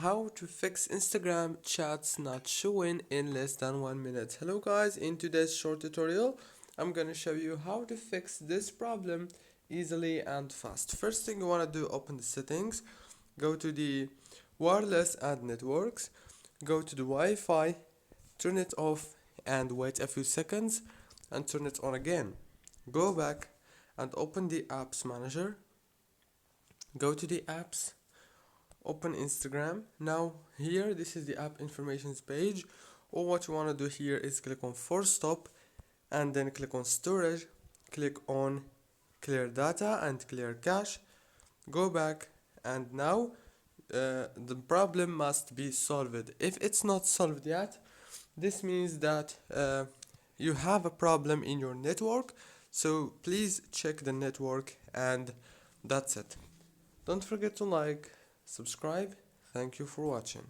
How to fix Instagram chats not showing in less than 1 minute. Hello guys, in today's short tutorial I'm gonna show you how to fix this problem easily and fast. First thing you wanna do, open the settings, go to the wireless and networks, go to the Wi-Fi, turn it off and wait a few seconds and turn it on again. Go back and open the apps manager, go to the apps, open Instagram. Now here, this is the app informations page. All what you want to do here is click on force stop and then click on storage, click on clear data and clear cache, go back, and now the problem must be solved. If it's not solved yet, this means that you have a problem in your network, so please check the network, and that's it. Don't forget to like, subscribe. Thank you for watching.